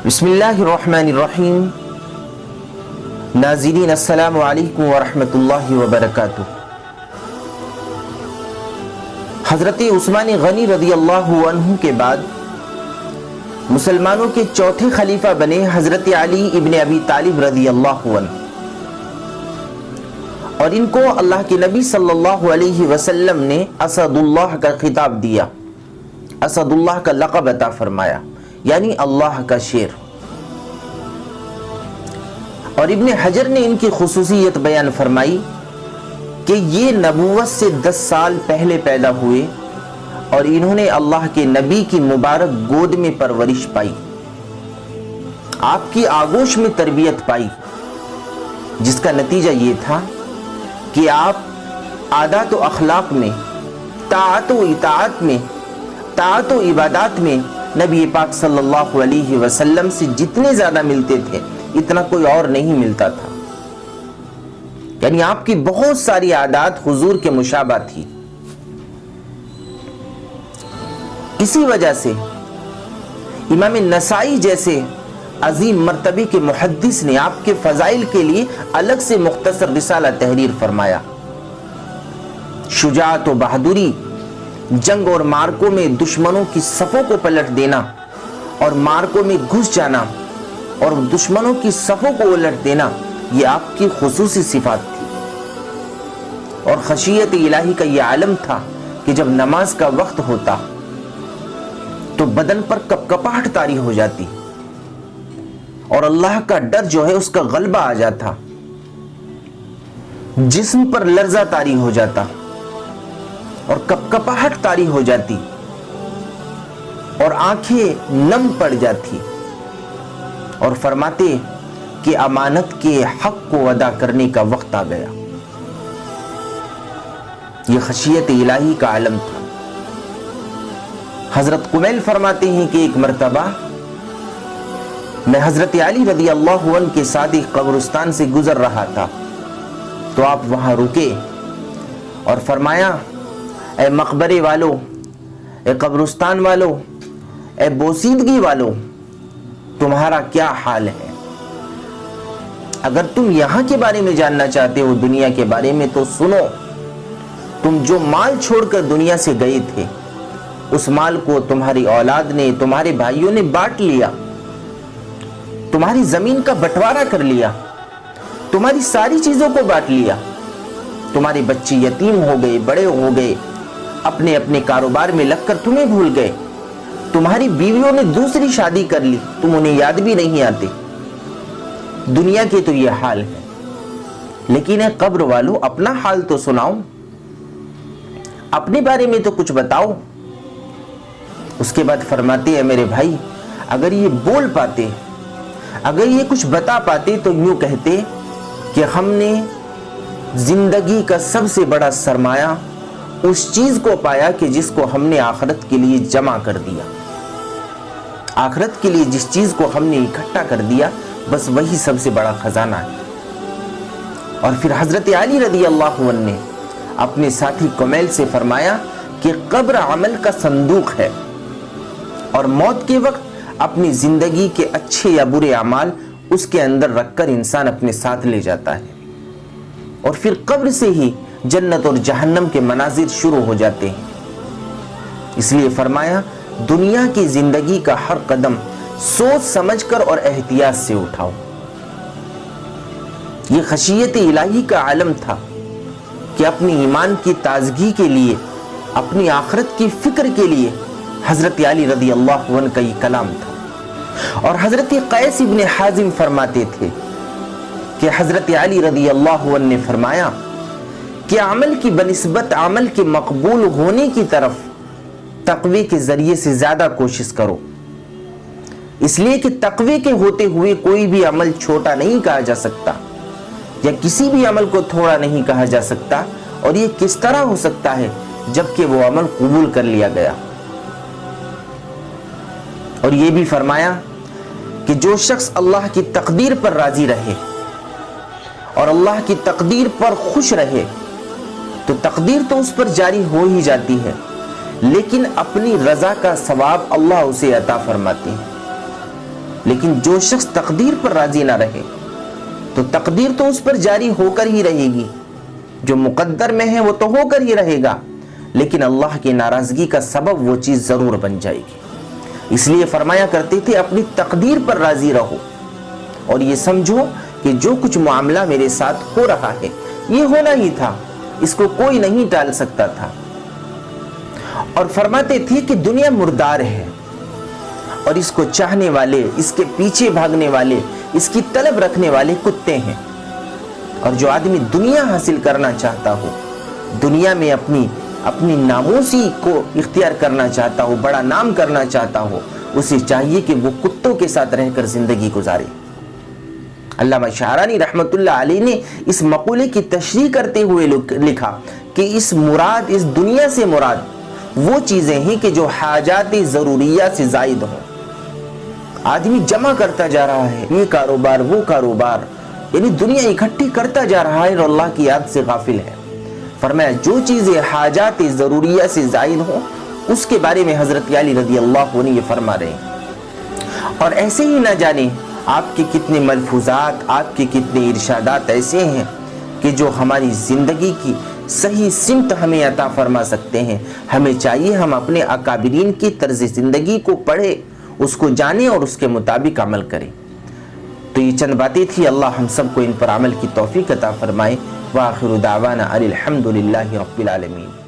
بسم اللہ الرحمن الرحیم۔ ناظرین السلام علیکم ورحمۃ اللہ وبرکاتہ۔ حضرت عثمان غنی رضی اللہ عنہ کے بعد مسلمانوں کے چوتھے خلیفہ بنے حضرت علی ابن ابی طالب رضی اللہ عنہ، اور ان کو اللہ کے نبی صلی اللہ علیہ وسلم نے اسد اللہ کا خطاب دیا، اسد اللہ کا لقب عطا فرمایا، یعنی اللہ کا شیر۔ اور ابن حجر نے ان کی خصوصیت بیان فرمائی کہ یہ نبوت سے 10 سال پہلے پیدا ہوئے اور انہوں نے اللہ کے نبی کی مبارک گود میں پرورش پائی، آپ کی آغوش میں تربیت پائی، جس کا نتیجہ یہ تھا کہ آپ عادات و اخلاق میں، طاعت و اطاعت میں، طاعت و عبادات میں نبی پاک صلی اللہ علیہ وسلم سے جتنے زیادہ ملتے تھے اتنا کوئی اور نہیں ملتا تھا، یعنی آپ کی بہت ساری عادات حضور کے مشابہ تھی۔ اسی وجہ سے امام نسائی جیسے عظیم مرتبے کے محدث نے آپ کے فضائل کے لیے الگ سے مختصر رسالہ تحریر فرمایا۔ شجاعت و بہادری، جنگ اور مارکوں میں دشمنوں کی صفوں کو پلٹ دینا اور مارکوں میں گھس جانا اور دشمنوں کی صفوں کو الٹ دینا، یہ آپ کی خصوصی صفات تھی۔ اور خشیت الہی کا یہ عالم تھا کہ جب نماز کا وقت ہوتا تو بدن پر کپکپاہٹ طاری ہو جاتی اور اللہ کا ڈر جو ہے اس کا غلبہ آ جاتا، جسم پر لرزہ طاری ہو جاتا اور کپکپاہٹ طاری ہو جاتی اور آنکھیں نم پڑ جاتی، اور فرماتے کہ امانت کے حق کو ادا کرنے کا وقت آ گیا۔ یہ خشیت الہی کا عالم تھا۔ حضرت قمیل فرماتے ہیں کہ ایک مرتبہ میں حضرت علی رضی اللہ عنہ کے ساتھ ایک قبرستان سے گزر رہا تھا تو آپ وہاں رکے اور فرمایا، اے مقبرے والو، اے قبرستان والو، اے بوسیدگی والو، تمہارا کیا حال ہے؟ اگر تم یہاں کے بارے میں جاننا چاہتے ہو، دنیا کے بارے میں، تو سنو، تم جو مال چھوڑ کر دنیا سے گئے تھے اس مال کو تمہاری اولاد نے، تمہارے بھائیوں نے بانٹ لیا، تمہاری زمین کا بٹوارا کر لیا، تمہاری ساری چیزوں کو بانٹ لیا، تمہارے بچے یتیم ہو گئے، بڑے ہو گئے، اپنے اپنے کاروبار میں لگ کر تمہیں بھول گئے، تمہاری بیویوں نے دوسری شادی کر لی، تم انہیں یاد بھی نہیں آتے۔ دنیا کے تو یہ حال ہے، لیکن اے قبر والو، اپنا حال تو سناؤ، اپنے بارے میں تو کچھ بتاؤ۔ اس کے بعد فرماتے ہیں، میرے بھائی، اگر یہ بول پاتے، اگر یہ کچھ بتا پاتے تو یوں کہتے کہ ہم نے زندگی کا سب سے بڑا سرمایہ اس چیز کو پایا کہ جس کو ہم نے آخرت کے لیے جمع کر دیا، آخرت کے لیے جس چیز کو ہم نے اکٹھا کر دیا، بس وہی سب سے بڑا خزانہ ہے۔ اور پھر حضرت علی رضی اللہ عنہ نے اپنے ساتھی قمیل سے فرمایا کہ قبر عمل کا صندوق ہے، اور موت کے وقت اپنی زندگی کے اچھے یا برے اعمال اس کے اندر رکھ کر انسان اپنے ساتھ لے جاتا ہے، اور پھر قبر سے ہی جنت اور جہنم کے مناظر شروع ہو جاتے ہیں۔ اس لیے فرمایا، دنیا کی زندگی کا ہر قدم سوچ سمجھ کر اور احتیاط سے اٹھاؤ۔ یہ خشیت الہی کا عالم تھا کہ اپنی ایمان کی تازگی کے لیے، اپنی آخرت کی فکر کے لیے حضرت علی رضی اللہ عنہ کا یہ کلام تھا۔ اور حضرت قیس ابن حازم فرماتے تھے کہ حضرت علی رضی اللہ عنہ نے فرمایا کہ عمل کی بنسبت عمل کے مقبول ہونے کی طرف تقوی کے ذریعے سے زیادہ کوشش کرو، اس لیے کہ تقوی کے ہوتے ہوئے کوئی بھی عمل چھوٹا نہیں کہا جا سکتا، یا کسی بھی عمل کو تھوڑا نہیں کہا جا سکتا، اور یہ کس طرح ہو سکتا ہے جبکہ وہ عمل قبول کر لیا گیا۔ اور یہ بھی فرمایا کہ جو شخص اللہ کی تقدیر پر راضی رہے اور اللہ کی تقدیر پر خوش رہے تو تقدیر تو اس پر جاری ہو ہی جاتی ہے، لیکن اپنی رضا کا ثواب اللہ اسے عطا فرماتے ہیں۔ لیکن جو شخص تقدیر پر راضی نہ رہے تو تقدیر تو اس پر جاری ہو کر ہی رہے گی، جو مقدر میں ہے وہ تو ہو کر ہی رہے گا، لیکن اللہ کی ناراضگی کا سبب وہ چیز ضرور بن جائے گی۔ اس لیے فرمایا کرتے تھے اپنی تقدیر پر راضی رہو اور یہ سمجھو کہ جو کچھ معاملہ میرے ساتھ ہو رہا ہے یہ ہونا ہی تھا، اس کو کوئی نہیں ٹال سکتا تھا۔ اور فرماتے تھے کہ دنیا مردار ہے اور اس کو چاہنے والے، اس کے پیچھے بھاگنے والے، اس کی طلب رکھنے والے کتے ہیں، اور جو آدمی دنیا حاصل کرنا چاہتا ہو، دنیا میں اپنی ناموسی کو اختیار کرنا چاہتا ہو، بڑا نام کرنا چاہتا ہو، اسے چاہیے کہ وہ کتوں کے ساتھ رہ کر زندگی گزارے۔ علامہ شعرانی رحمت اللہ علیہ نے اس مقولے کی تشریح کرتے ہوئے لکھا کہ اس دنیا سے مراد وہ چیزیں ہیں کہ جو حاجات ضروریہ سے زائد ہوں۔ آدمی جمع کرتا جا رہا ہے، یہ کاروبار وہ کاروبار، یعنی دنیا اکٹھی کرتا جا رہا ہے اور اللہ کی یاد سے غافل ہے۔ فرمایا جو چیزیں حاجات ضروریہ سے زائد ہوں اس کے بارے میں حضرت علی رضی اللہ عنہ یہ فرما رہے ہیں۔ اور ایسے ہی نہ جانے آپ کے کتنے ملفوظات، آپ کے کتنے ارشادات ایسے ہیں کہ جو ہماری زندگی کی صحیح سمت ہمیں عطا فرما سکتے ہیں۔ ہمیں چاہیے ہم اپنے اکابرین کی طرز زندگی کو پڑھیں، اس کو جانیں اور اس کے مطابق عمل کریں۔ تو یہ چند باتیں تھی، اللہ ہم سب کو ان پر عمل کی توفیق عطا فرمائے۔ وآخر دعوانا الحمد للہ رب العالمین۔